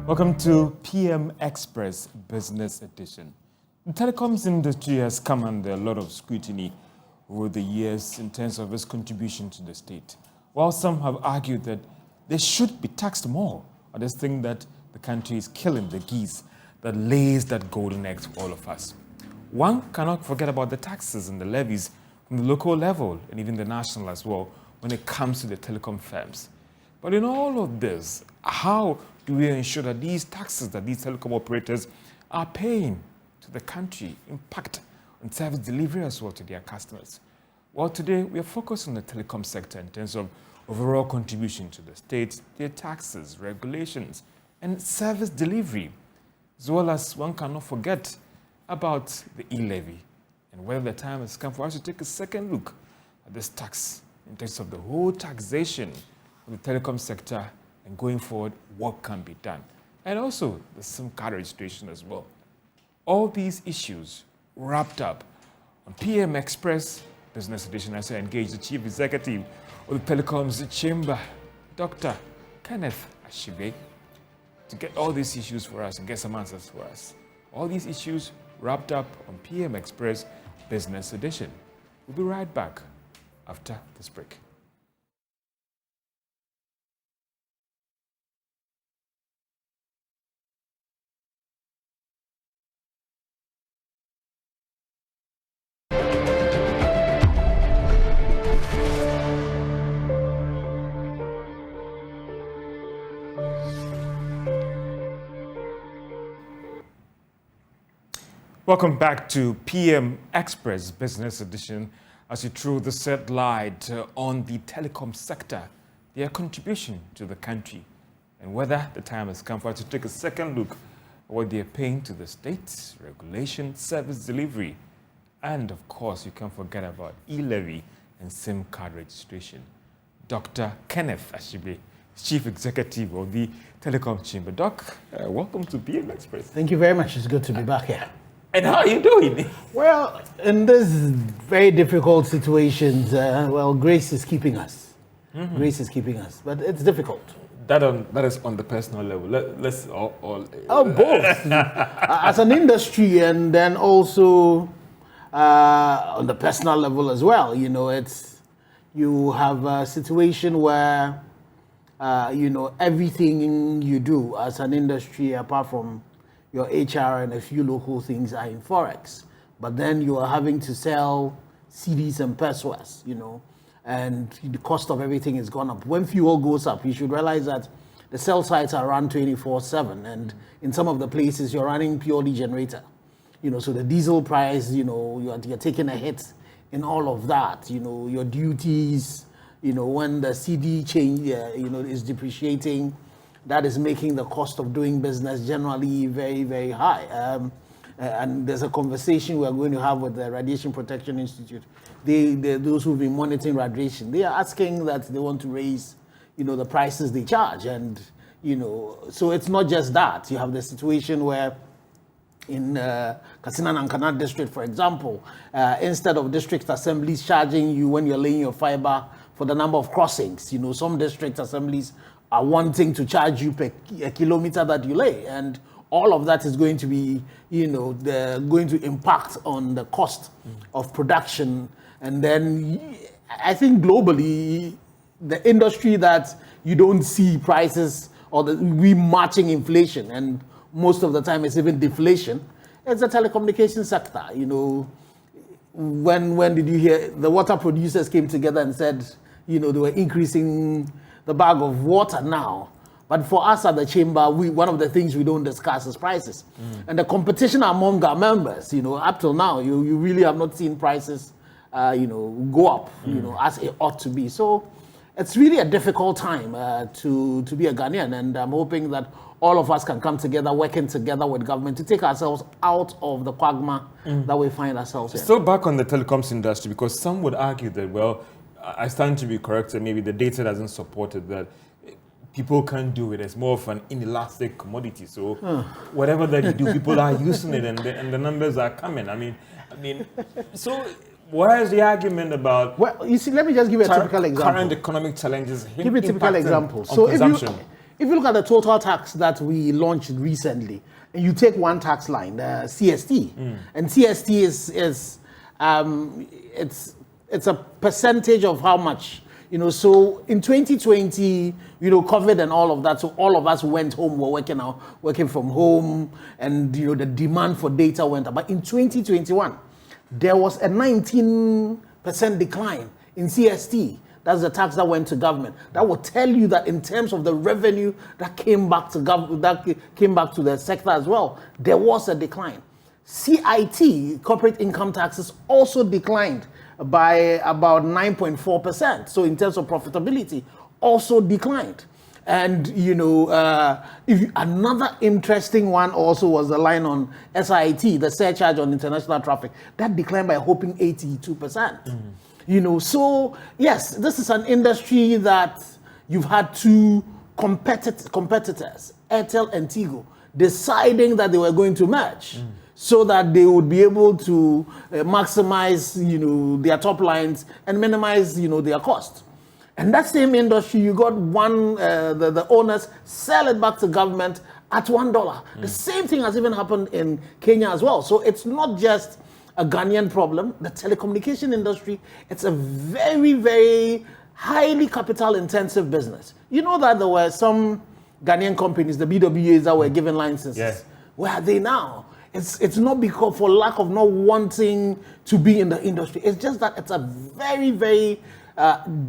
Welcome to PM Express Business Edition. The telecoms industry has come under a lot of scrutiny over the years in terms of its contribution to the state. While some have argued that they should be taxed more, others think that the country is killing the geese that lays that golden egg for all of us. One cannot forget about the taxes and the levies from the local level and even the national as well when it comes to the telecom firms. But in all of this, how do we ensure that these taxes that these telecom operators are paying to the country impact on service delivery as well to their customers? Well, today we are focused on the telecom sector in terms of overall contribution to the state, their taxes, regulations, and service delivery, as well as one cannot forget about the E-Levy and whether the time has come for us to take a second look at this tax in terms of the whole taxation of the telecom sector and going forward, what can be done. And also the SIM card registration as well. All these issues wrapped up on PM Express Business Edition as I engage the Chief Executive of the Telecoms Chamber, Dr. Kenneth Ashibe, to get all these issues for us and get some answers for us. All these issues wrapped up on PM Express Business Edition. We'll be right back after this break. Welcome back to PM Express Business Edition as we throw the set light on the telecom sector, their contribution to the country, and whether the time has come for us to take a second look at what they're paying to the state, regulation, service delivery, and of course, you can't forget about E-Levy and SIM card registration. Dr. Kenneth Ashibe, Chief Executive of the Telecom Chamber. Doc, welcome to PM Express. Thank you very much. It's good to be back here. And how are you doing? Well, in this very difficult situations, grace is keeping us. Mm-hmm. Grace is keeping us, but it's difficult. That is on the personal level. Let's all both. As an industry, and then also on the personal level as well. You know, you have a situation where everything you do as an industry, apart from your HR and a few local things, are in Forex. But then you are having to sell CDs and pesos, and the cost of everything has gone up. When fuel goes up, you should realize that the cell sites are run 24/7, and in some of the places you're running purely generator. So the diesel price, you're taking a hit in all of that. Your duties, when the CD change, is depreciating, that is making the cost of doing business generally very, very high. And there's a conversation we are going to have with the Radiation Protection Institute. Those who've been monitoring radiation, they are asking that they want to raise, the prices they charge. And, so it's not just that. You have the situation where in Katsina and Nankana district, for example, instead of district assemblies charging you when you're laying your fiber for the number of crossings, some district assemblies are wanting to charge you per kilometer that you lay, and all of that is going to be, going to impact on the cost of production. And then I think globally, the industry that you don't see prices or we matching inflation, and most of the time it's even deflation, it's the telecommunications sector. When did you hear the water producers came together and said, they were increasing the bag of water now? But for us at the chamber, one of the things we don't discuss is prices. And the competition among our members, up till now, you really have not seen prices, go up, as it ought to be. So it's really a difficult time to be a Ghanaian, and I'm hoping that all of us can come together, working together with government to take ourselves out of the quagmire that we find ourselves in. Still back on the telecoms industry, because some would argue that, well, I stand to be corrected, maybe the data doesn't support it, that people can't do it. It's more of an inelastic commodity. So whatever that you do, people are using it, and the numbers are coming. I mean, so where is the argument about? Well, you see, let me just give you a typical example. Current economic challenges. Give a typical example. So if you look at the total tax that we launched recently, and you take one tax line, CST, and CST it's a percentage of how much, so in 2020, COVID and all of that, so all of us went home, we're working from home, and the demand for data went up. But in 2021, there was a 19% decline in CST. That's the tax that went to government. That will tell you that in terms of the revenue that came back to the sector as well, there was a decline. CIT, corporate income taxes, also declined by about 9.4%. So in terms of profitability, also declined. And another interesting one also was the line on SIT, the surcharge on international traffic, that declined by a whopping 82%. So yes, this is an industry that you've had two competitors, Airtel and Tigo, deciding that they were going to merge so that they would be able to maximize, their top lines and minimize, their cost. And that same industry, you got the owners sell it back to government at $1. The same thing has even happened in Kenya as well. So it's not just a Ghanaian problem. The telecommunication industry, it's a very, very highly capital-intensive business. You know that there were some Ghanaian companies, the BWAs, that were given licenses. Yes. Where are they now? It's not because for lack of not wanting to be in the industry. It's just that it's a very, very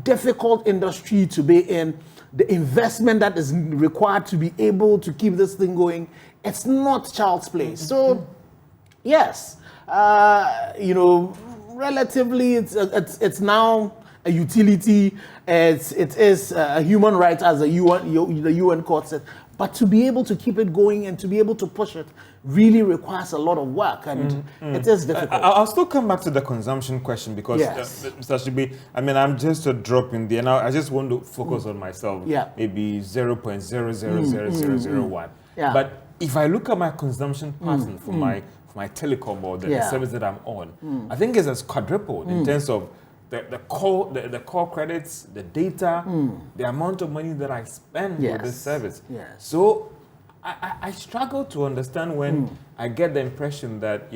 difficult industry to be in. The investment that is required to be able to keep this thing going, it's not child's play. So, yes. Relatively, it's now a utility. It is a human right, as the UN court said. But to be able to keep it going and to be able to push it really requires a lot of work, and it is difficult. I'll still come back to the consumption question because, yes. Mr. Shibi, I'm just a drop in there. Now, I just want to focus on myself. Yeah. Maybe 0.000001. Yeah. But if I look at my consumption pattern for my telecom or the service that I'm on, I think it's as quadrupled in terms of the core credits, the data, the amount of money that I spend with this service. Yes. So I struggle to understand when I get the impression that,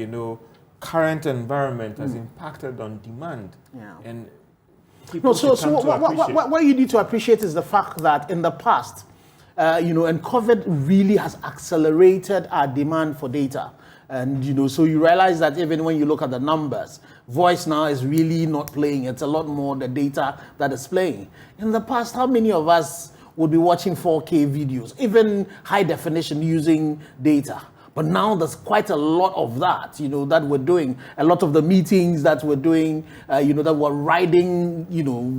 current environment has impacted on demand. Yeah. And what you need to appreciate is the fact that in the past, and COVID really has accelerated our demand for data. And, so you realize that even when you look at the numbers, voice now is really not playing. It's a lot more the data that is playing. In the past, how many of us would be watching 4K videos, even high definition using data? But now there's quite a lot of that, that we're doing. A lot of the meetings that we're doing, that we're riding,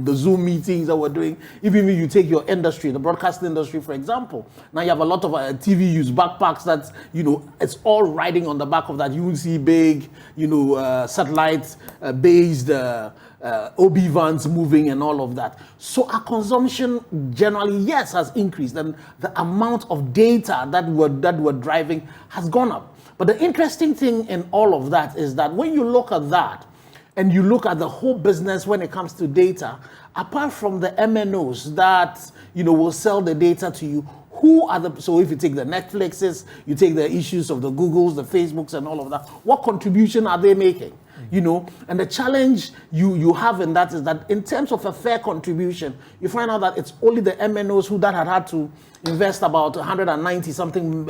the Zoom meetings that we're doing. Even if you take your industry, the broadcasting industry, for example, now you have a lot of TV use backpacks that's, it's all riding on the back of that. You will see big, satellite-based OB vans moving and all of that. So our consumption generally, yes, has increased, and the amount of data that we're driving has gone up. But the interesting thing in all of that is that when you look at that and you look at the whole business when it comes to data, apart from the MNOs that will sell the data to you, so if you take the Netflixes, you take the issues of the Googles, the Facebooks and all of that, what contribution are they making? And the challenge you have in that is that in terms of a fair contribution, you find out that it's only the MNOs who had to invest about 190 something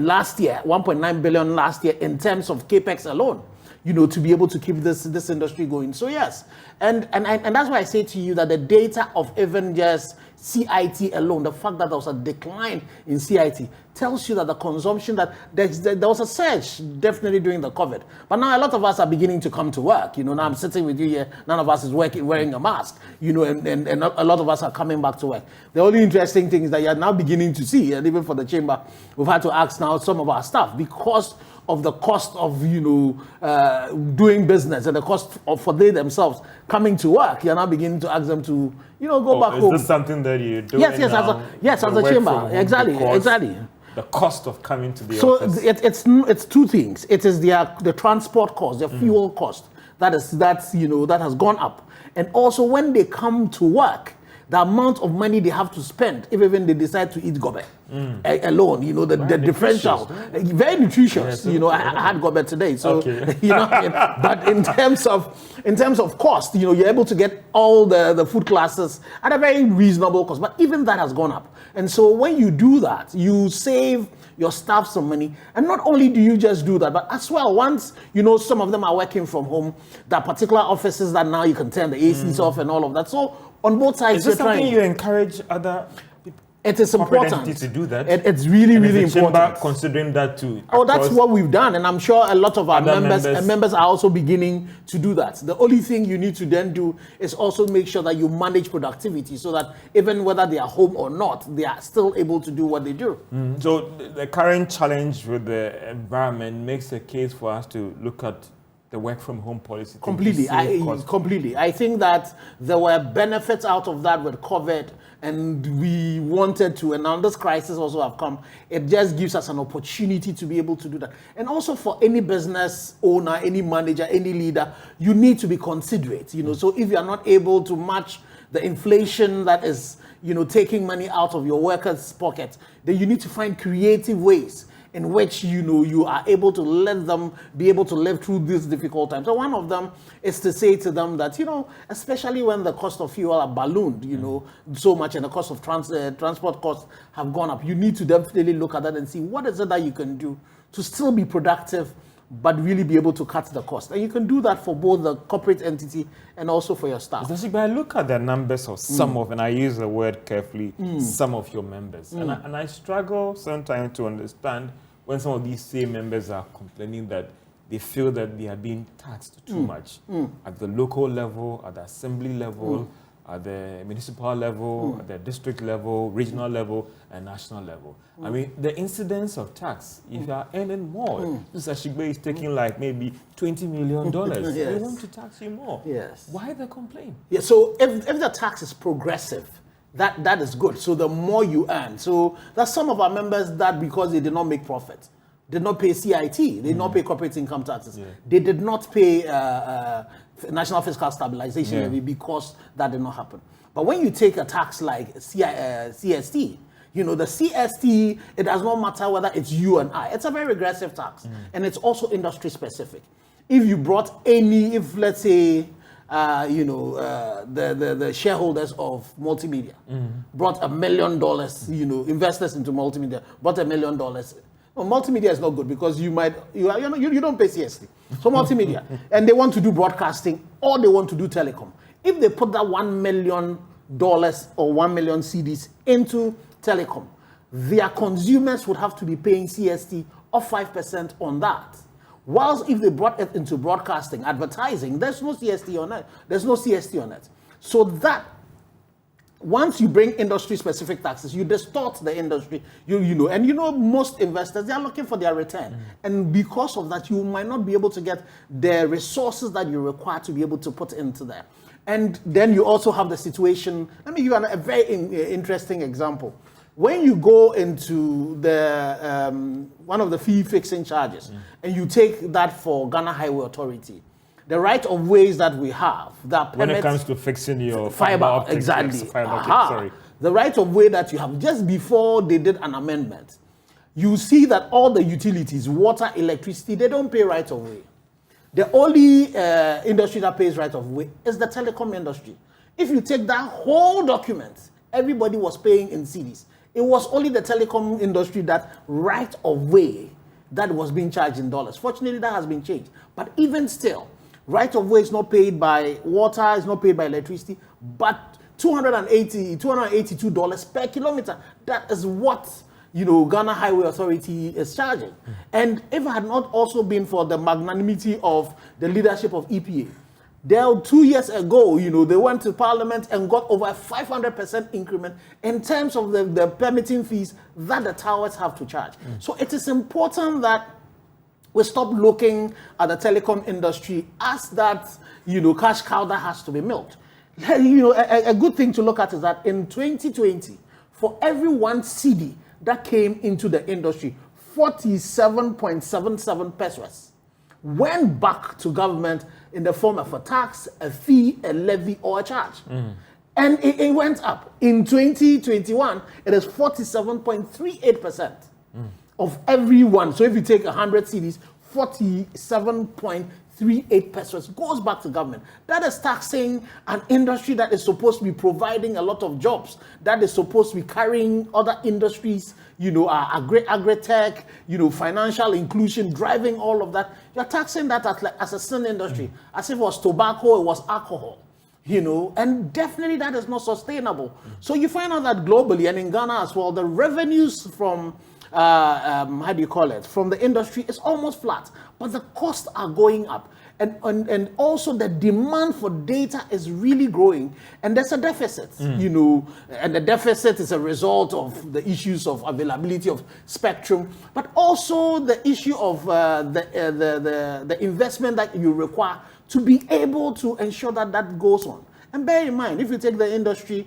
last year, 1.9 billion last year in terms of capex alone, to be able to keep this industry going. So yes, and that's why I say to you that the data of even just CIT alone, the fact that there was a decline in CIT tells you that the consumption, that there was a surge definitely during the COVID. But now a lot of us are beginning to come to work. Now I'm sitting with you here, none of us is wearing a mask, and a lot of us are coming back to work. The only interesting thing is that you're now beginning to see, and even for the chamber, we've had to ask now some of our staff, because of the cost of doing business and the cost for they themselves coming to work, you're now beginning to ask them to go back home. Is this something that you do? Yes, as a chamber, exactly. The cost of coming to the office. So it's two things. It is the transport cost, the fuel cost that has gone up, and also when they come to work, the amount of money they have to spend if even they decide to eat gobe alone, you know, the differential. Very nutritious, you know, I had gobe today, so, you know what I mean? But in terms of cost, you know, you're able to get all the food classes at a very reasonable cost, but even that has gone up. And so when you do that, you save your staff some money. And not only do you just do that, but as well, once, you know, some of them are working from home, there are particular offices that now you can turn the ACs off and all of that. So on both sides, is this something you encourage other people? It is important to do that. It's really, really important. Considering that too. Oh, that's what we've done, and I'm sure a lot of our members are also beginning to do that. The only thing you need to then do is also make sure that you manage productivity, so that even whether they are home or not, they are still able to do what they do. So the current challenge with the environment makes a case for us to look at the work from home policy. Completely. I think that there were benefits out of that with COVID, and we wanted to, and now this crisis also have come. It just gives us an opportunity to be able to do that. And also for any business owner, any manager, any leader, you need to be considerate, you know. So if you are not able to match the inflation that is, you know, taking money out of your workers' pockets, then you need to find creative ways in which, you know, you are able to let them be able to live through this difficult time. So one of them is to say to them that, you know, especially when the cost of fuel are ballooned, you know, so much, and the cost of transport costs have gone up, you need to definitely look at that and see what is it that you can do to still be productive, but really be able to cut the cost. And you can do that for both the corporate entity and also for your staff. But I look at the numbers of some of, and I use the word carefully, some of your members. And I struggle sometimes to understand when some of these same members are complaining that they feel that they are being taxed too much at the local level, at the assembly level, at the municipal level, at the district level, regional level, and national level. I mean, the incidence of tax, if you are earning more, Mr. Shigbe is taking like maybe $20 million, they want to tax you more. Why the complaint? Yeah, so if the tax is progressive, that is good. So the more you earn. So that's some of our members that because they did not make profit, did not pay CIT, they did not pay corporate income taxes, they did not pay National Fiscal Stabilization Levy because that did not happen. But when you take a tax like CST, you know, the CST, it does not matter whether it's you and I. It's a very regressive tax, and it's also industry specific. If you brought if let's say, you know, the shareholders of multimedia brought $1 million, you know, investors into multimedia brought $1 million. Well, multimedia is not good because you don't pay CST. So multimedia, and they want to do broadcasting or they want to do telecom. If they put that $1 million or 1 million CDs into telecom, their consumers would have to be paying CST of 5% on that. Whilst if they brought it into broadcasting, advertising, there's no CST on it. There's no CST on it. So that, once you bring industry-specific taxes, you distort the industry, you know, and you know most investors, they are looking for their return. And because of that, you might not be able to get the resources that you require to be able to put into there. And then you also have the situation, let me give you a very interesting example. When you go into the one of the fee fixing charges and you take that for Ghana Highway Authority, the right of ways that we have that when it comes to fixing your fiber optic, exactly. The right of way that you have just before they did an amendment, you see that all the utilities, water, electricity, they don't pay right of way. The only industry that pays right of way is the telecom industry. If you take that whole document, everybody was paying in cedis. It was only the telecom industry that right of way that was being charged in dollars. Fortunately, that has been changed. But even still, right of way is not paid by water, is not paid by electricity, but $282 per kilometer. That is what, you know, Ghana Highway Authority is charging. And if it had not also been for the magnanimity of the leadership of EPA, there 2 years ago, you know, they went to Parliament and got over a 500% increment in terms of the permitting fees that the towers have to charge. So it is important that we stop looking at the telecom industry as that, you know, cash cow that has to be milked. You know, a good thing to look at is that in 2020, for every 1 CD that came into the industry, 47.77 pesos went back to government in the form of a tax, a fee, a levy, or a charge. And it went up. In 2021, it is 47.38% of everyone. So if you take 100 cedis, 47.38 pesos goes back to government. That is taxing an industry that is supposed to be providing a lot of jobs, that is supposed to be carrying other industries, agri-tech, financial inclusion, driving all of that. You're taxing that as a sin industry, as if it was tobacco, it was alcohol. And definitely that is not sustainable. So you find out that globally and in Ghana as well, the revenues from from the industry is almost flat, but the costs are going up. And also the demand for data is really growing, and there's a deficit, and the deficit is a result of the issues of availability of spectrum, but also the issue of the investment that you require to be able to ensure that that goes on. And bear in mind, if you take the industry,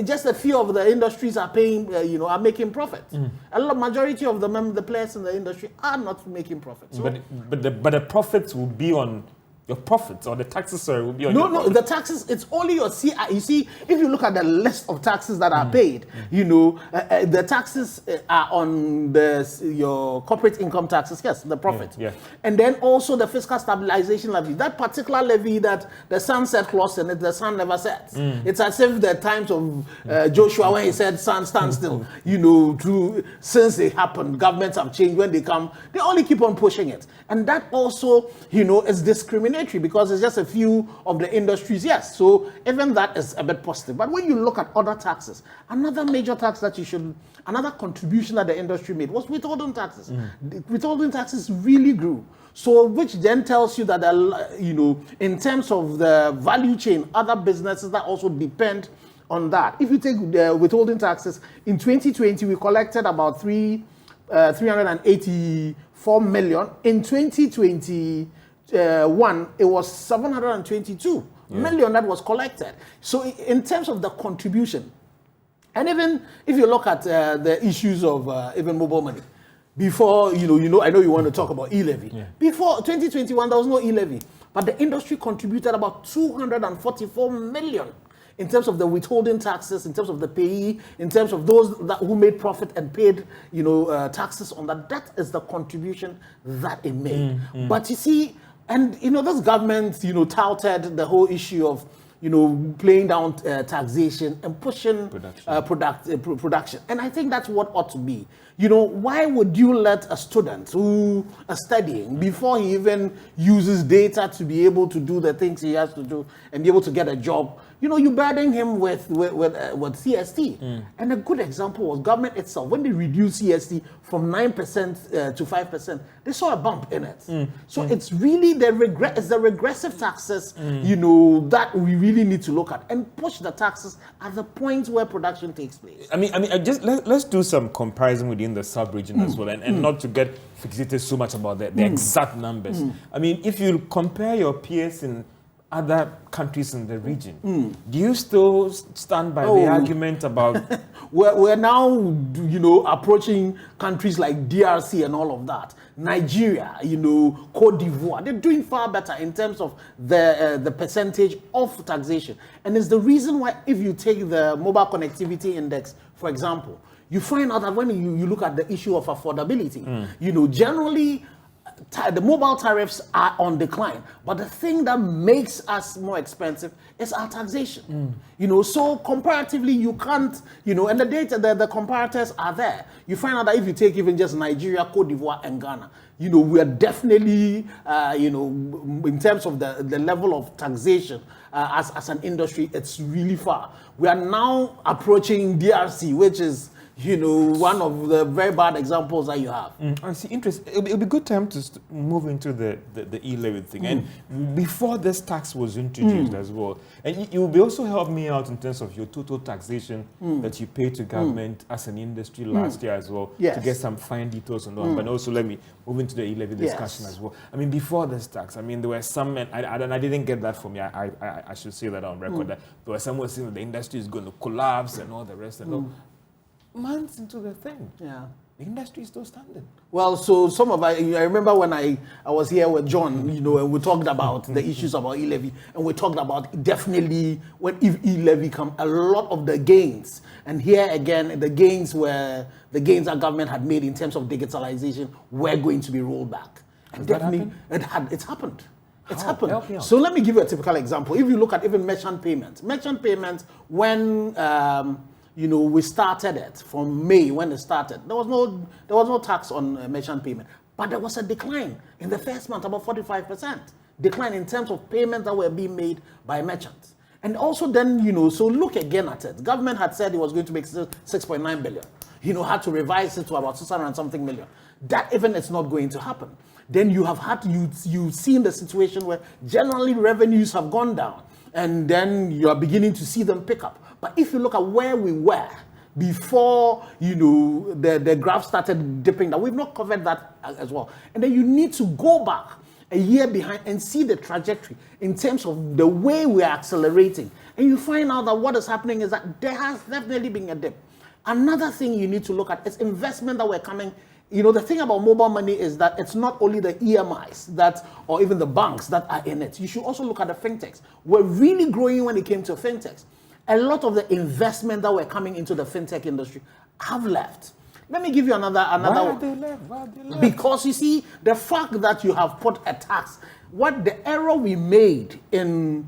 just a few of the industries are paying, are making profits. A majority of the players in the industry are not making profits. So, but the profits will be on your profits, or the taxes will be on your profits. No, the taxes, it's only your CI. You see, if you look at the list of taxes that are paid, the taxes are on your corporate income taxes, yes, the profit. Yeah. And then also the fiscal stabilization levy, that particular levy that the sun said clause in it, the sun never sets. It's as if the times of Joshua when he said, sun, stand still, since it happened, governments have changed. When they come, they only keep on pushing it. And that also, is discriminatory, because it's just a few of the industries, yes. So even that is a bit positive. But when you look at other taxes, another major tax that another contribution that the industry made was withholding taxes. Withholding taxes really grew. So which then tells you that, in terms of the value chain, other businesses that also depend on that. If you take the withholding taxes, in 2020, we collected about 384 million. In 2021, it was 722 million that was collected. So in terms of the contribution, and even if you look at the issues of even mobile money, before, I know you want to talk about E-Levy. Yeah. Before 2021, there was no E-Levy, but the industry contributed about 244 million in terms of the withholding taxes, in terms of the payee, in terms of those who made profit and paid, taxes on that. That is the contribution that it made. But you see, and this government, touted the whole issue of, playing down taxation and pushing production. And I think that's what ought to be. Why would you let a student who is studying, before he even uses data to be able to do the things he has to do and be able to get a job, you burden him with CST. And a good example was government itself. When they reduced CST from 9% to 5%, they saw a bump in it. So it's really the regressive taxes, that we really need to look at and push the taxes at the point where production takes place. Let's do some comparison within the sub-region as well, and not to get fixated so much about the exact numbers. If you compare your peers in other countries in the region, do you still stand by the argument about... We're now, approaching countries like DRC and all of that. Nigeria, Cote d'Ivoire, they're doing far better in terms of the percentage of taxation. And it's the reason why, if you take the mobile connectivity index, for example, you find out that when you look at the issue of affordability, generally, the mobile tariffs are on decline, but the thing that makes us more expensive is our taxation. So comparatively, you can't, and the data, the comparators are there. You find out that if you take even just Nigeria, Cote d'Ivoire, and Ghana, we are definitely, in terms of the level of taxation as an industry, it's really far. We are now approaching DRC, which is one of the very bad examples that you have. I see. Interesting. It'll be a good time to move into the E-Levy thing. And before this tax was introduced as well, and you will also help me out in terms of your total taxation that you pay to government as an industry last year as well, to get some fine details on that. But also let me move into the E-Levy discussion as well. Before this tax, there were some, and I didn't get that from you. I should say that on record, that there were some who were saying that the industry is going to collapse and all the rest and all. Months into the thing. the industry is still standing. Well, so some of I remember when I was here with John, you know, and we talked about the issues about E-Levy, and we talked about definitely when if E-Levy come, a lot of the gains, and here again, the gains that government had made in terms of digitalization were going to be rolled back. And definitely, it's happened. It's happened. So let me give you a typical example. If you look at even merchant payments, when you know, we started it from May when it started. There was no tax on merchant payment, but there was a decline in the first month, about 45% decline in terms of payments that were being made by merchants. And also then, you know, so look again at it. Government had said it was going to make 6.9 billion. You know, had to revise it to about 600 and something million. That even it's not going to happen. Then you have had you've seen the situation where generally revenues have gone down, and then you are beginning to see them pick up. But if you look at where we were before, you know, the graph started dipping down, we've not covered that as well. And then you need to go back a year behind and see the trajectory in terms of the way we are accelerating. And you find out that what is happening is that there has definitely been a dip. Another thing you need to look at is investment that we're coming. You know, the thing about mobile money is that it's not only the EMIs or even the banks that are in it. You should also look at the fintechs. We're really growing when it came to fintechs. A lot of the investment that were coming into the fintech industry have left. Let me give you another Why are they left? Because you see, the fact that you have put a tax, what the error we made in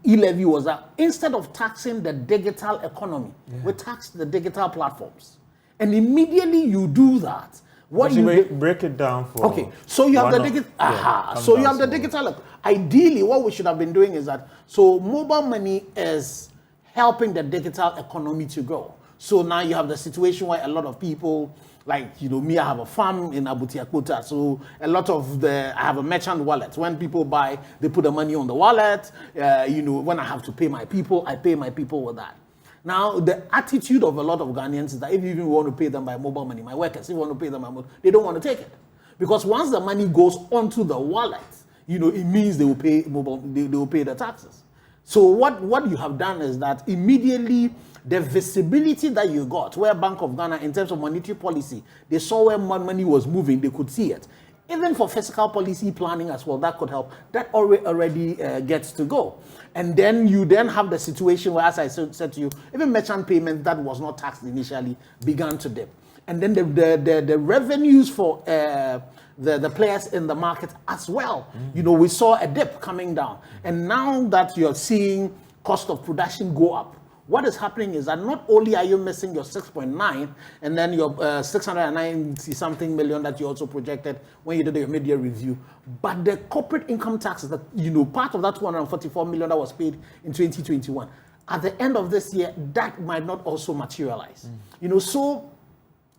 E-Levy was that instead of taxing the digital economy, we taxed the digital platforms. And immediately you do that. What you break it down for. Okay, so you have the digital. So you have the digital. Ideally, what we should have been doing is that mobile money is helping the digital economy to grow. So now you have the situation where a lot of people, like, you know, me, I have a farm in Abutiakota, so a lot of I have a merchant wallet. When people buy, they put the money on the wallet. You know, when I have to pay my people, I pay my people with that. Now, the attitude of a lot of Ghanaians is that if you even want to pay them by mobile money, my workers, if you want to pay them by mobile, they don't want to take it. Because once the money goes onto the wallet, you know, it means they will pay they will pay the taxes. So what you have done is that immediately the visibility that you got, where Bank of Ghana, in terms of monetary policy, they saw where money was moving, they could see it. Even for fiscal policy planning as well, that could help. That already gets to go. And then you have the situation where, as I said to you, even merchant payment that was not taxed initially began to dip. And then the revenues for the players in the market as well. You know, we saw a dip coming down. And now that you're seeing cost of production go up, what is happening is that not only are you missing your 6.9 and then your 690 something million that you also projected when you did your mid-year review, but the corporate income taxes that, you know, part of that 244 million that was paid in 2021, at the end of this year, that might not also materialize. You know, so,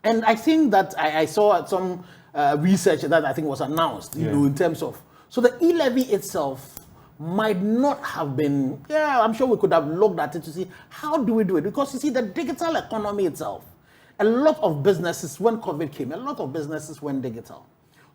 and I think that I saw some research that I think was announced, you know, in terms of, so the E-Levy itself might not have been, I'm sure we could have looked at it to see how do we do it, because you see the digital economy itself, a lot of businesses, when COVID came, a lot of businesses went digital.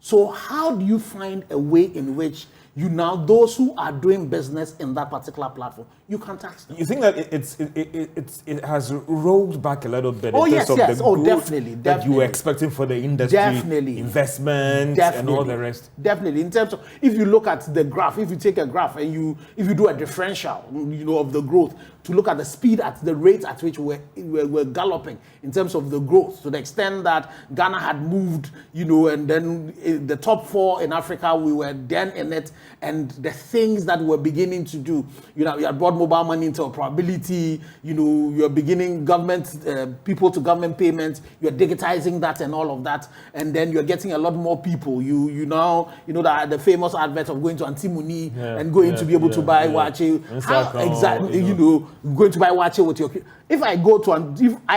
So how do you find a way in which you now, those who are doing business in that particular platform, you can tax them? You think that it has rolled back a little bit? Oh, in terms yes. of the Oh, growth definitely. That you were expecting for the industry, investment, and all the rest. Definitely. In terms of, if you look at the graph, if you take a graph and if you do a differential, you know, of the growth, to look at the speed at the rate at which we're galloping in terms of the growth, to the extent that Ghana had moved, you know, and then the top 4 in Africa, we were then in it, and the things that we're beginning to do, you know, you had brought mobile money into operability, you know, you're beginning government, people to government payments, you're digitizing that and all of that, and then you're getting a lot more people. You now, you know, the famous advert of going to Antimuni and going to be able to buy wache. How exactly, you know, going to buy wache with your, if I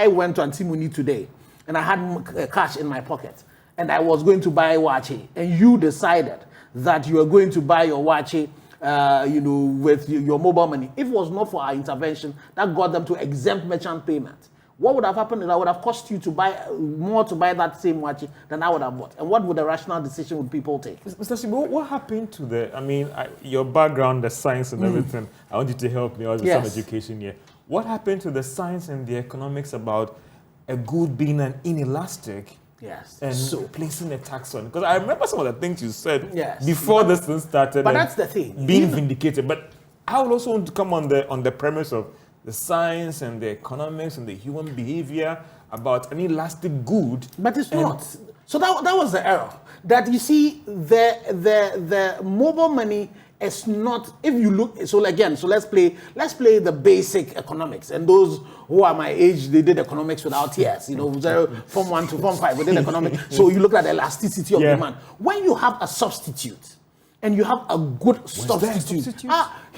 went to Antimuni today and I had cash in my pocket and I was going to buy wache, and you decided that you are going to buy your wache, you know, with your mobile money, if it was not for our intervention that got them to exempt merchant payment, what would have happened is that would have cost you to buy more to buy that same wache than I would have bought. And what would the rational decision would people take? Mr. Shibo, what happened to your background, the science and everything? I want you to help me out with some education here. What happened to the science and the economics about a good being an inelastic Yes. and So placing a tax on? Because I remember some of the things you said Yes. before this thing started. But that's the thing. Being vindicated. But I would also want to come on the premise of the science and the economics and the human behavior about an elastic good. But it's not. So that was the error. That you see, the mobile money is not. If you look, so again, so let's play the basic economics. And those who are my age, they did economics without tears. You know, from 1 to from 5, we did economics. So you look at the elasticity of demand. When you have a substitute, and you have a good substitute,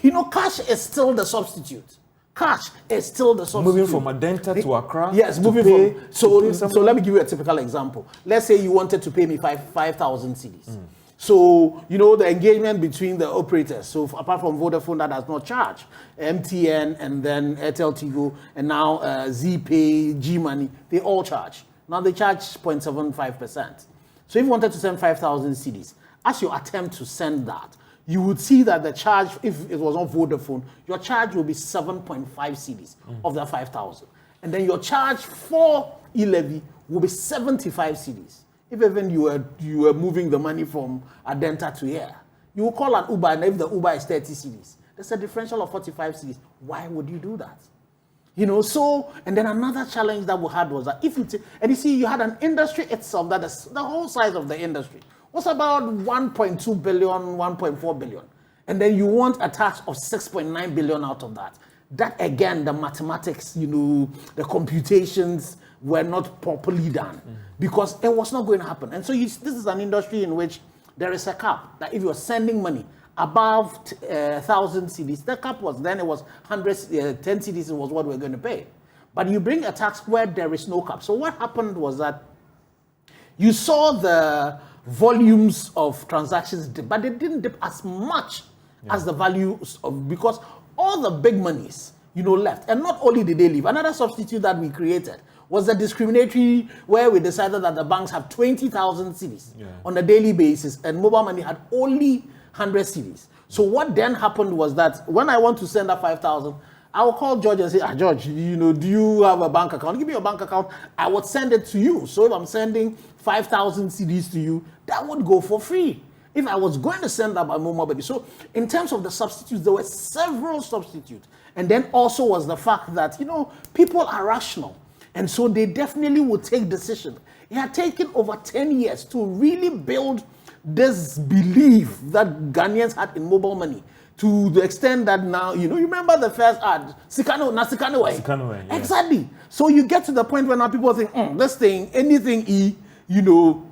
you know, cash is still the substitute. Cash is still the substitute. Moving from Adenta to Accra? Yes, moving from. So let me give you a typical example. Let's say you wanted to pay me 5,000 cedis. So, you know, the engagement between the operators. So apart from Vodafone that does not charge, MTN and then Airtel Tigo and now ZPay, G-Money, they all charge. Now they charge 0.75%. So if you wanted to send 5,000 cedis, as you attempt to send that, you would see that the charge, if it was on Vodafone, your charge will be 7.5 cedis of the 5,000. And then your charge for E-Levy will be 75 cedis. If even you were moving the money from Adenta to here, you will call an Uber, and if the Uber is 30 cedis, there's a differential of 45 cedis. Why would you do that? You know, so, and then another challenge that we had was that if you, and you see, you had an industry itself that is the whole size of the industry was about 1.2 billion, 1.4 billion. And then you want a tax of 6.9 billion out of that. That again, the mathematics, you know, the computations were not properly done because it was not going to happen. And so this is an industry in which there is a cap that if you're sending money above 1,000 cedis, the cap was then it was 10 cedis was what we're going to pay. But you bring a tax where there is no cap. So what happened was that you saw the volumes of transactions dip, but they didn't dip as much as the values of, because all the big monies, you know, left. And not only did they leave, another substitute that we created was the discriminatory, where we decided that the banks have 20,000 cedis on a daily basis, and mobile money had only 100 cedis. So what then happened was that when I want to send that 5,000, I will call George and say, George, you know, do you have a bank account? Give me your bank account. I would send it to you. So if I'm sending 5,000 cedis to you, that would go for free. If I was going to send that by mobile money. So in terms of the substitutes, there were several substitutes. And then also was the fact that, you know, people are rational. And so they definitely would take decisions. It had taken over 10 years to really build this belief that Ghanaians had in mobile money. To the extent that now, you know, you remember the first ad, Sikano way. Exactly. So you get to the point where now people think, this thing, anything you know,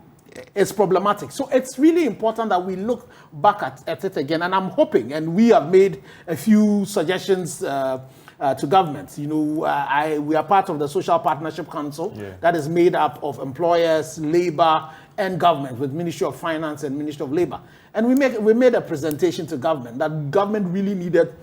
is problematic. So it's really important that we look back at it again. And I'm hoping, and we have made a few suggestions to government. You know, we are part of the Social Partnership Council that is made up of employers, labor, and government, with Ministry of Finance and Ministry of Labor. And we made a presentation to government that government really needed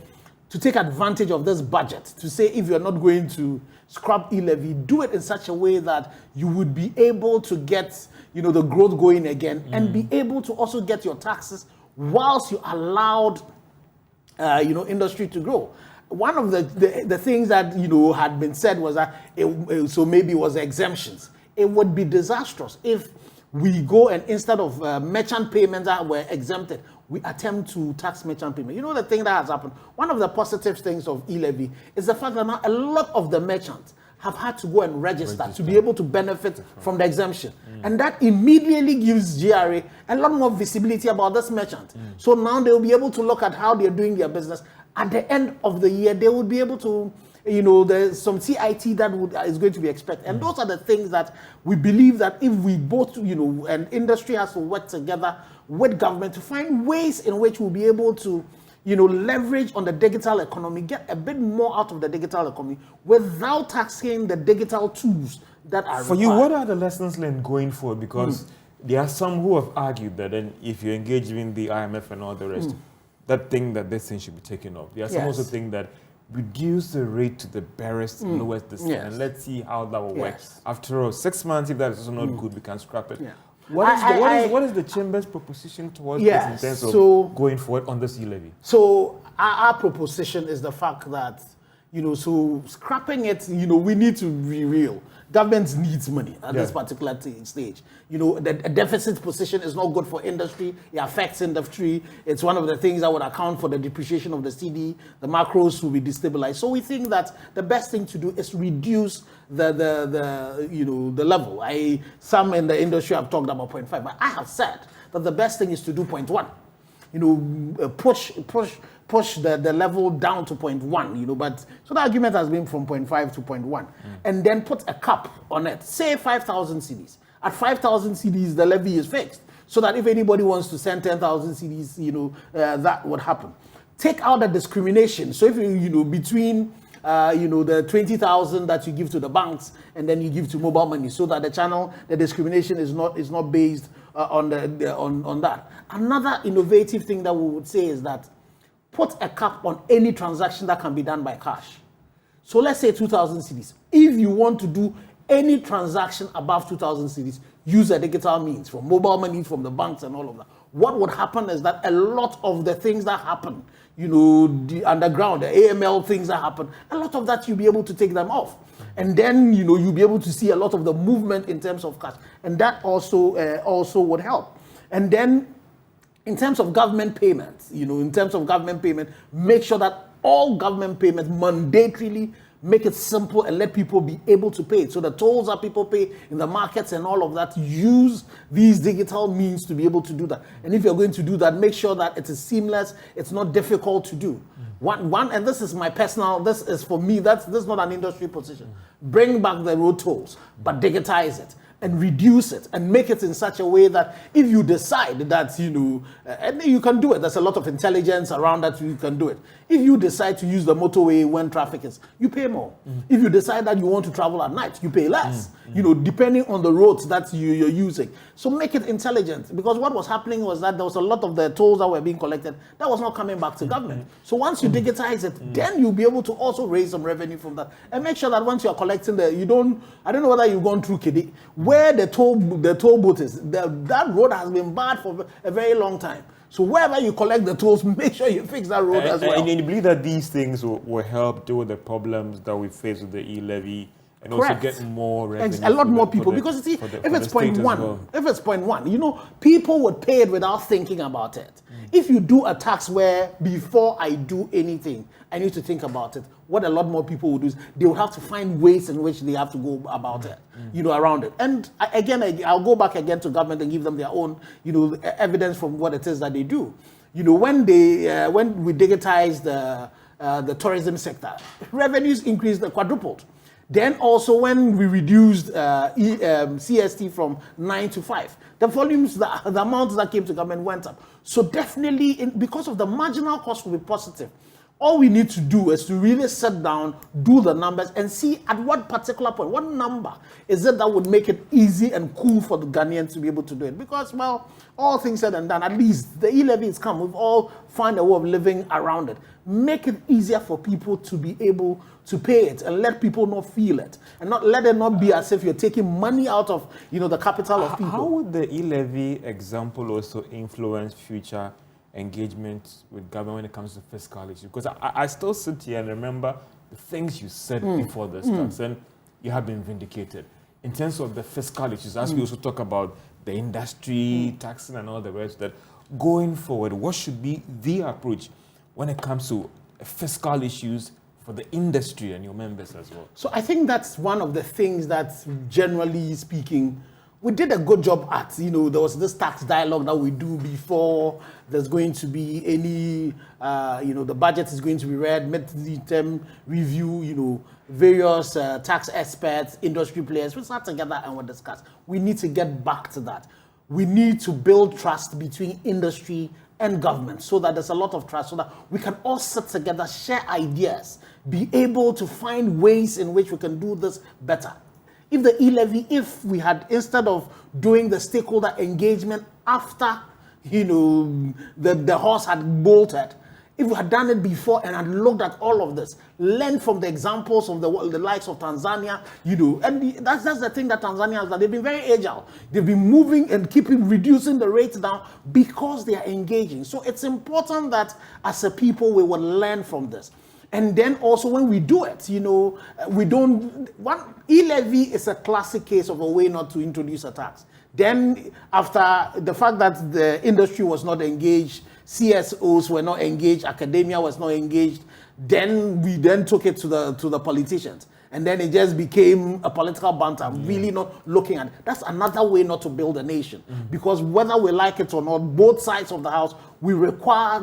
to take advantage of this budget to say, if you're not going to scrap E-Levy, do it in such a way that you would be able to get, you know, the growth going again and be able to also get your taxes whilst you allowed, you know, industry to grow. One of the things that, you know, had been said was that, so maybe it was exemptions. It would be disastrous if we go and instead of merchant payments that were exempted, we attempt to tax merchant payment. You know the thing that has happened? One of the positive things of E-Levy is the fact that now a lot of the merchants have had to go and register to be able to benefit from the exemption. And that immediately gives GRA a lot more visibility about this merchant. So now they will be able to look at how they're doing their business. At the end of the year, they will be able to, you know, there's some CIT that is going to be expected. And those are the things that we believe that if we both, you know, and industry has to work together with government to find ways in which we'll be able to, you know, leverage on the digital economy, get a bit more out of the digital economy without taxing the digital tools that are For required. you, what are the lessons learned going forward? Because there are some who have argued that then if you engage in the IMF and all the rest, that thing that this thing should be taken off. There are some also think that reduce the rate to the barest, lowest discount, and let's see how that will work. After all, 6 months, if that is also not good, we can scrap it. What is the Chamber's proposition towards this in terms of going forward on this E-Levy? So our proposition is the fact that, So scrapping it, we need to be real. Government needs money at this particular stage. The deficit position is not good for industry. It affects industry. It's one of the things that would account for the depreciation of the CD. The macros will be destabilized. So we think that the best thing to do is reduce the level. Some in the industry have talked about 0.5, but I have said that the best thing is to do 0.1. Push the level down to 0.1, but so the argument has been from 0.5 to 0.1, and then put a cap on it. Say 5,000 CDs. At 5,000 CDs, the levy is fixed, so that if anybody wants to send 10,000 CDs, that would happen. Take out the discrimination. So if between the 20,000 that you give to the banks and then you give to mobile money, so that the discrimination is not based on that. Another innovative thing that we would say is that put a cap on any transaction that can be done by cash. So let's say 2,000 CDs. If you want to do any transaction above 2,000 CDs, use a digital means from mobile money, from the banks and all of that. What would happen is that a lot of the things that happen, the underground, the AML things that happen, a lot of that you'll be able to take them off. And then, you'll be able to see a lot of the movement in terms of cash. And that also would help. And then, in terms of government payments, make sure that all government payments mandatorily make it simple and let people be able to pay it. So the tolls that people pay in the markets and all of that, use these digital means to be able to do that. And if you're going to do that, make sure that it is seamless, it's not difficult to do. One, and this is my personal, this is for me, this is not an industry position. Bring back the road tolls, but digitize it. And reduce it and make it in such a way that if you decide that, and you can do it, there's a lot of intelligence around that, you can do it. If you decide to use the motorway when traffic is, you pay more. If you decide that you want to travel at night, you pay less, depending on the roads that you're using. So make it intelligent, because what was happening was that there was a lot of the tolls that were being collected that was not coming back to government. So once you digitize it, then you'll be able to also raise some revenue from that. And make sure that once you're collecting I don't know whether you've gone through Kidi, where the toll booth is, that road has been bad for a very long time. So wherever you collect the tolls, make sure you fix that road as well. And you believe that these things will help deal with the problems that we face with the E-Levy and Correct. Also get more revenue. A lot more people, because you see, if it's 0.1, people would pay it without thinking about it. If you do a tax where before I do anything, I need to think about it, what a lot more people would do is they would have to find ways in which they have to go about it, around it. And I'll go back again to government and give them their own, evidence from what it is that they do. When we digitized the tourism sector, revenues increased, quadrupled. Then also when we reduced CST from 9 to 5, the volumes, the amounts that came to government went up. So definitely, because of the marginal cost will be positive. All we need to do is to really sit down, do the numbers, and see at what particular point, what number is it that would make it easy and cool for the Ghanaians to be able to do it. Because, well, all things said and done, at least the E-Levy has come. We've all found a way of living around it. Make it easier for people to be able to pay it and let people not feel it. And not let it not be as if you're taking money out of, the capital of people. How would the E-Levy example also influence future engagement with government when it comes to fiscal issues? Because I still sit here and remember the things you said before this tax, and you have been vindicated in terms of the fiscal issues. As we also talk about the industry, taxing and all the rest, that going forward, what should be the approach when it comes to fiscal issues for the industry and your members as well? So I think that's one of the things that, generally speaking, we did a good job at. There was this tax dialogue that we do before there's going to be any, the budget is going to be read, mid-term review, various tax experts, industry players, we sat together and we discussed. We need to get back to that. We need to build trust between industry and government so that there's a lot of trust, so that we can all sit together, share ideas, be able to find ways in which we can do this better. If the E-Levy, if we had, instead of doing the stakeholder engagement after, the horse had bolted, if we had done it before and had looked at all of this, learned from the examples of the likes of Tanzania, and that's the thing that Tanzania has done. They've been very agile. They've been moving and reducing the rates down because they are engaging. So it's important that as a people, we will learn from this. And then also when we do it, we don't, E-Levy is a classic case of a way not to introduce a tax. Then after the fact that the industry was not engaged, CSOs were not engaged, academia was not engaged, then we then took it to the politicians. And then it just became a political banter, really not looking at it. That's another way not to build a nation. Because whether we like it or not, both sides of the house, we require,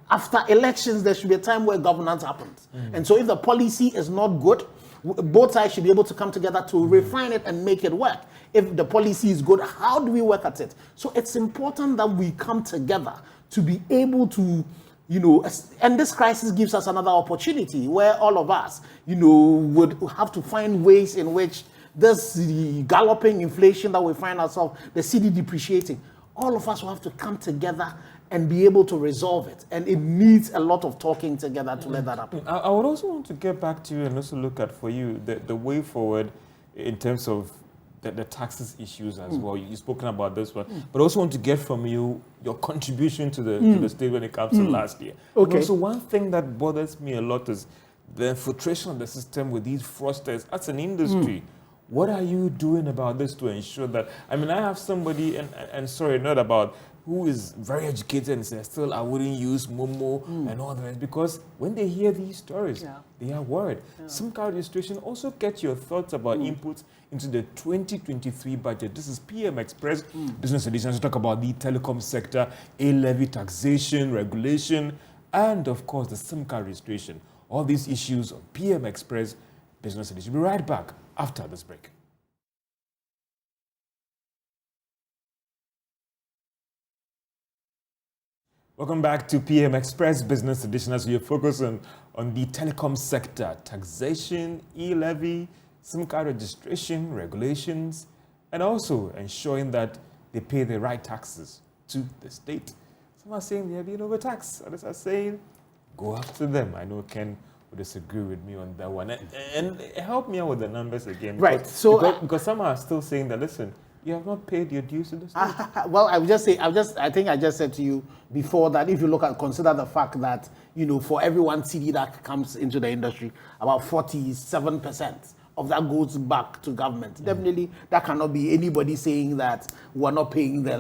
after elections, there should be a time where governance happens. And so if the policy is not good, both sides should be able to come together to refine it and make it work. If the policy is good, how do we work at it? So it's important that we come together to be able to, and this crisis gives us another opportunity where all of us, would have to find ways in which this galloping inflation that we find ourselves, the CD depreciating, all of us will have to come together and be able to resolve it. And it needs a lot of talking together to let that happen. I would also want to get back to you and also look at for you the way forward in terms of the taxes issues as well. You've spoken about this one, but also want to get from you your contribution to the state when it comes to last year. Okay. Also, one thing that bothers me a lot is the infiltration of the system with these fraudsters. As an industry, what are you doing about this to ensure that? I mean, I have somebody, and sorry, not about, who is very educated and says, still, I wouldn't use Momo and all the rest, because when they hear these stories, they are worried. SIM card registration, also get your thoughts about inputs into the 2023 budget. This is PM Express Business Edition. To talk about the telecom sector, E-Levy, taxation, regulation, and of course, the SIM card registration. All these issues on PM Express Business Edition. We'll be right back after this break. Welcome back to PM Express Business Edition as we focus on the telecom sector, taxation, E-Levy, SIM card registration, regulations, and also ensuring that they pay the right taxes to the state. Some are saying they are being overtaxed. Others are saying, go after them. I know Ken would disagree with me on that one. And help me out with the numbers again. Because, right. So because some are still saying that, listen, you have not paid your dues to the state. Well, I think I just said to you before that if you consider the fact that, for every one CD that comes into the industry, about 47% of that goes back to government. Definitely, that cannot be anybody saying that we're not paying the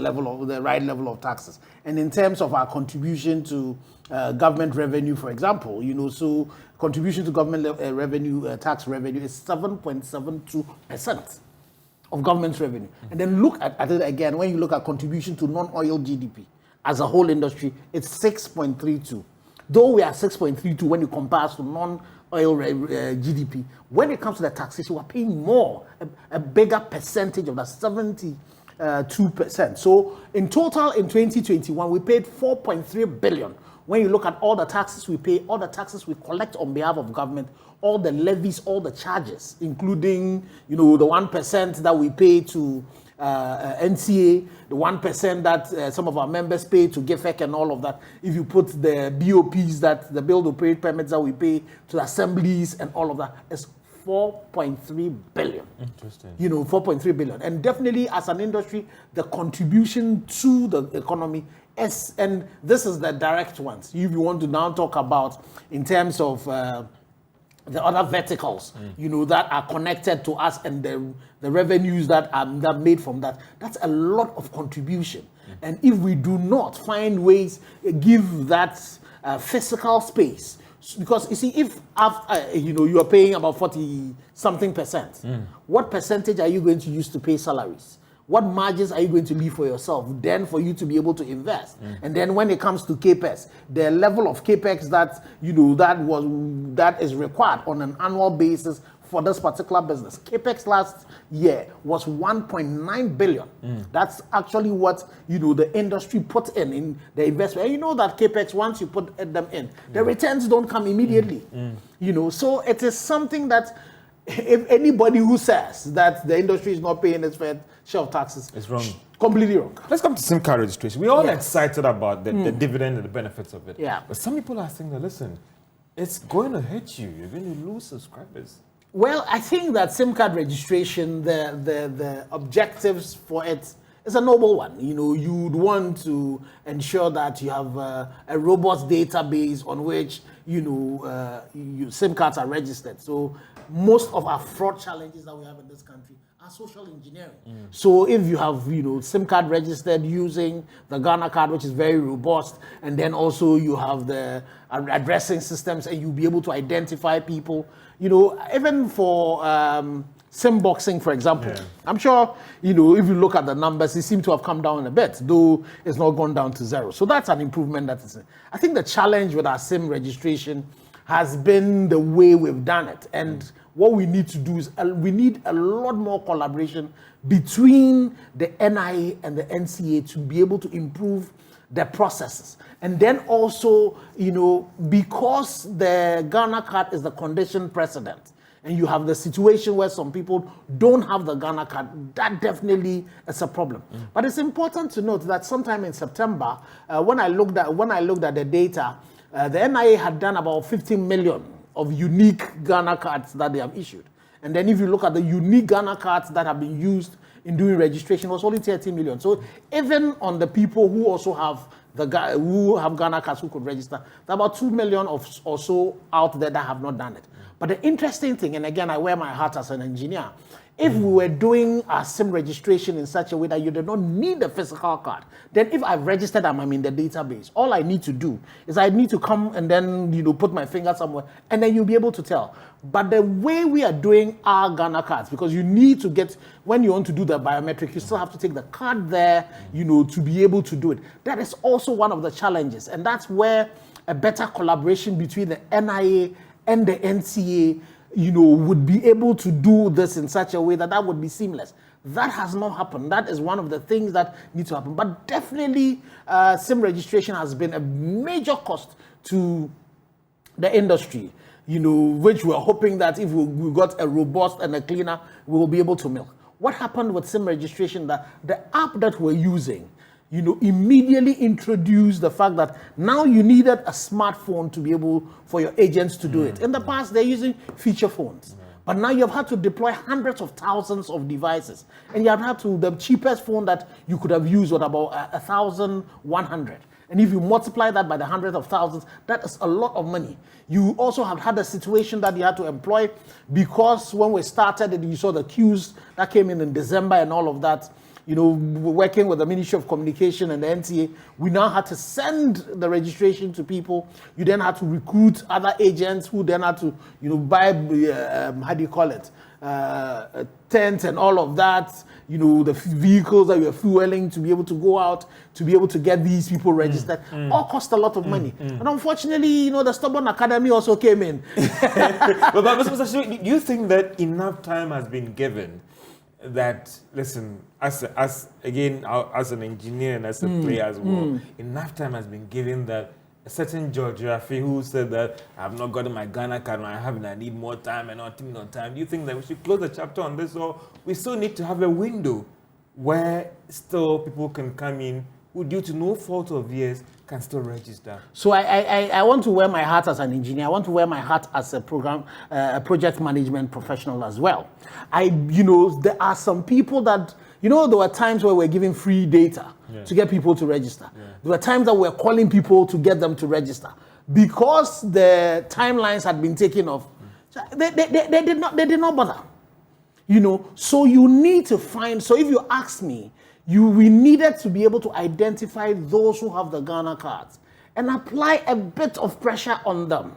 right level of taxes. And in terms of our contribution to government revenue, for example, so contribution to government revenue, tax revenue is 7.72%. of government revenue. And then look at it again, when you look at contribution to non-oil GDP as a whole industry, it's 6.32. Though we are 6.32 when you compare us to non-oil GDP, when it comes to the taxation, we're paying more, a bigger percentage of that, 72%. So in total, in 2021, we paid 4.3 billion. When you look at all the taxes we pay, all the taxes we collect on behalf of government, all the levies, all the charges, including, the 1% that we pay to NCA, the 1% that some of our members pay to GIFEC and all of that. If you put the BOPs, that the build operate permits that we pay to the assemblies and all of that, it's 4.3 billion. Interesting. 4.3 billion. And definitely as an industry, the contribution to the economy is, and this is the direct ones. If you want to now talk about in terms of the other verticals, that are connected to us and the revenues that are made from that, that's a lot of contribution. And if we do not find ways, give that physical space, because you see, if after, you are paying about 40-something%, what percentage are you going to use to pay salaries? What margins are you going to leave for yourself then for you to be able to invest? And then when it comes to CAPEX, the level of CAPEX that, that is required on an annual basis for this particular business. CAPEX last year was 1.9 billion. That's actually what, the industry put in the investment. And you know that CAPEX, once you put them in, the returns don't come immediately. So it is something that, if anybody who says that the industry is not paying its fair share of taxes, it's wrong. Completely wrong. Let's come to SIM card registration. We're all excited about the dividend and the benefits of it. Yeah. But some people are saying that, listen, it's going to hurt you. You're going to lose subscribers. Well, I think that SIM card registration, the objectives for it It's a noble one. You know, you'd want to ensure that you have a robust database on which, you know, SIM cards are registered. So most of our fraud challenges that we have in this country are social engineering. So if you have, you know, SIM card registered using the Ghana card, which is very robust, and then also you have the addressing systems, and you'll be able to identify people, you know, even for SIM boxing, for example. I'm sure, you know, if you look at the numbers, it seems to have come down a bit, though it's not gone down to zero. So that's an improvement. I think the challenge with our SIM registration has been the way we've done it. And what we need to do is we need a lot more collaboration between the NIA and the NCA to be able to improve the processes. And then also, you know, because the Ghana card is the condition precedent, and you have the situation where some people don't have the Ghana card, that definitely is a problem. But it's important to note that sometime in September, when I looked at the data, the NIA had done about 15 million of unique Ghana cards that they have issued. And then if you look at the unique Ghana cards that have been used in doing registration, it was only 30 million. So even on the people who also have Ghana cards who could register, there are about 2 million or so out there that have not done it. But the interesting thing, and again, I wear my hat as an engineer, if we were doing our SIM registration in such a way that you do not need a physical card, then if I've registered and I'm in the database, all I need to do is I need to come and then, you know, put my finger somewhere, and then you'll be able to tell. But the way we are doing our Ghana cards, because you need to get, when you want to do the biometric, you still have to take the card there, you know, to be able to do it. That is also one of the challenges, and that's where a better collaboration between the NIA and the NCA, you know, would be able to do this in such a way that that would be seamless. That has not happened. That is one of the things that need to happen. But definitely, SIM registration has been a major cost to the industry, you know, which we're hoping that if we got a robust and a cleaner, we will be able to milk. What happened with SIM registration, that the app that we're using, you know, immediately introduced the fact that now you needed a smartphone to be able for your agents to do it. In the past, they're using feature phones. But now you've had to deploy hundreds of thousands of devices. And you have had to, the cheapest phone that you could have used was about 1,100. And if you multiply that by the hundreds of thousands, that is a lot of money. You also have had a situation that you had to employ, because when we started and you saw the queues that came in December and all of that, you know, working with the Ministry of Communication and the NTA, we now had to send the registration to people. You then had to recruit other agents who then had to, you know, buy, how do you call it, tents and all of that, you know, the vehicles that you're fueling to be able to go out, to be able to get these people registered, all cost a lot of money. And unfortunately, you know, the stubborn academy also came in. But Mr. Shu, do you think that enough time has been given that, listen, as an engineer and as a player as well, enough time has been given that a certain George Wiafe who said that I have not gotten my Ghana card, I need more time and not time. Do you think that we should close the chapter on this, or we still need to have a window where still people can come in who, due to no fault of theirs, can still register? So I want to wear my hat as an engineer. I want to wear my hat as a project management professional as well. You know, there are some people that, you know, there were times where we're giving free data to get people to register. There were times that we're calling people to get them to register. Because the timelines had been taken off, they did not bother. You know, so you need to find, so if you ask me, we needed to be able to identify those who have the Ghana cards and apply a bit of pressure on them,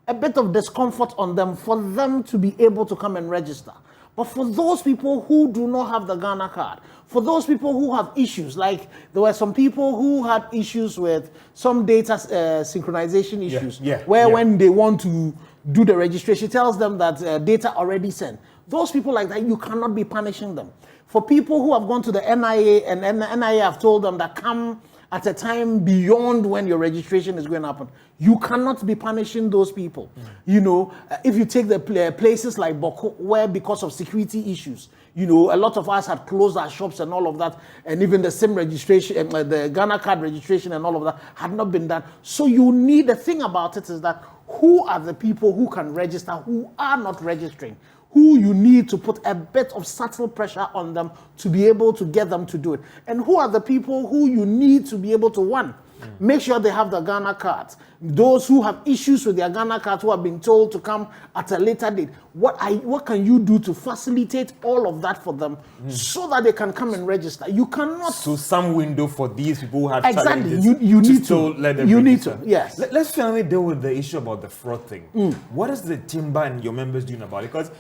a bit of discomfort on them for them to be able to come and register. But for those people who do not have the Ghana card, for those people who have issues, like there were some people who had issues with some data synchronization issues, when they want to do the registration, it tells them that data already sent. Those people like that, you cannot be punishing them. For people who have gone to the NIA and NIA have told them that come at a time beyond when your registration is going to happen, you cannot be punishing those people. You know, if you take the places like Boko, where because of security issues, you know, a lot of us had closed our shops and all of that, and even the SIM registration, the Ghana card registration and all of that had not been done. So you need, the thing about it is that who are the people who can register, who are not registering? who you need to put a bit of subtle pressure on them to be able to get them to do it. And who are the people who you need to be able to, one, make sure they have the Ghana cards. Those who have issues with their Ghana cards, who have been told to come at a later date, what can you do to facilitate all of that for them so that they can come and register? You cannot. So some window for these people who have Exactly. challenges You need still to. let them You need register. to. Yes. Let's finally deal with the issue about the fraud thing. What is the chamber and your members doing about it? Because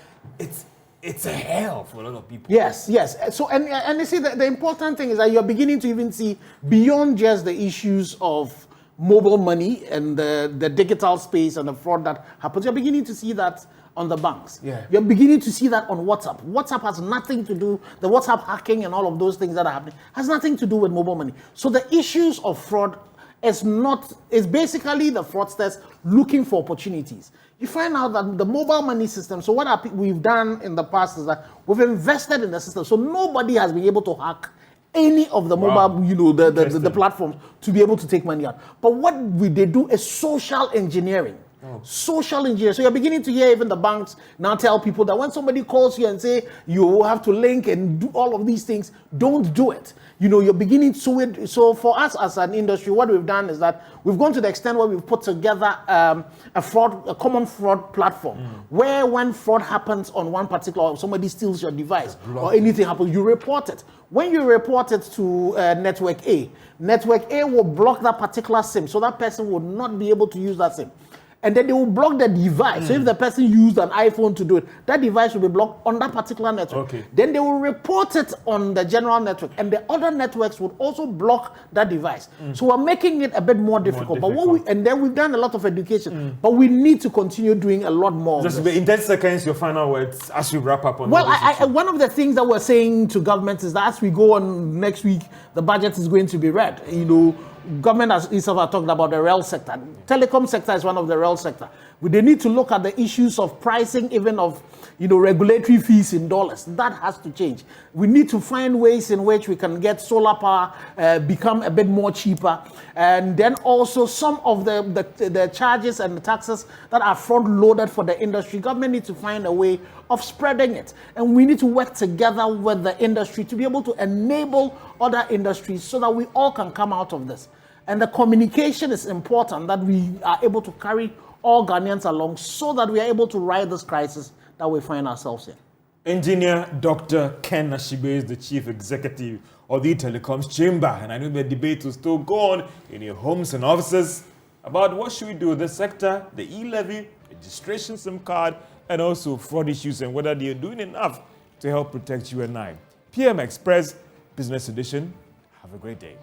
it's a hell for a lot of people. Yes. So, and you see, the important thing is that you're beginning to even see beyond just the issues of mobile money and the digital space and the fraud that happens. You're beginning to see that on the banks. Yeah. You're beginning to see that on WhatsApp. WhatsApp has nothing to do, the WhatsApp hacking and all of those things that are happening has nothing to do with mobile money. So the issues of fraud is basically the fraudsters looking for opportunities. You find out that the mobile money system, so what we've done in the past is that we've invested in the system. So nobody has been able to hack any of the mobile, the platforms to be able to take money out. But what they do is social engineering. Social engineering. So you're beginning to hear even the banks now tell people that when somebody calls you and say you have to link and do all of these things, don't do it. You're beginning to so for us as an industry, what we've done is that we've gone to the extent where we've put together a common fraud platform where when fraud happens on one particular, or somebody steals your device or anything happens, you report it. When you report it to Network A will block that particular SIM, so that person will not be able to use that SIM. And then they will block the device. So if the person used an iPhone to do it, that device will be blocked on that particular network. Okay. Then they will report it on the general network, and the other networks would also block that device. So we're making it a bit more difficult. But and then we've done a lot of education, but we need to continue doing a lot more. Just in 10 seconds, your final words as we wrap up on one of the things that we're saying to government is that as we go on next week, the budget is going to be read. Government has itself talked about the rail sector. Telecom sector is one of the rail sector. They need to look at the issues of pricing, even of regulatory fees in dollars. That has to change. We need to find ways in which we can get solar power become a bit more cheaper, and then also some of the charges and the taxes that are front loaded for the industry. Government needs to find a way of spreading it, and we need to work together with the industry to be able to enable other industries so that we all can come out of this. And the communication is important, that we are able to carry all Ghanaians along so that we are able to ride this crisis that we find ourselves in. Engineer Dr. Ken Ashibe is the Chief Executive of the Telecoms Chamber, and I know the debate will still go on in your homes and offices about what should we do with the sector, the E-Levy, registration SIM card, and also fraud issues, and whether they are doing enough to help protect you and I. PM Express Business Edition. Have a great day.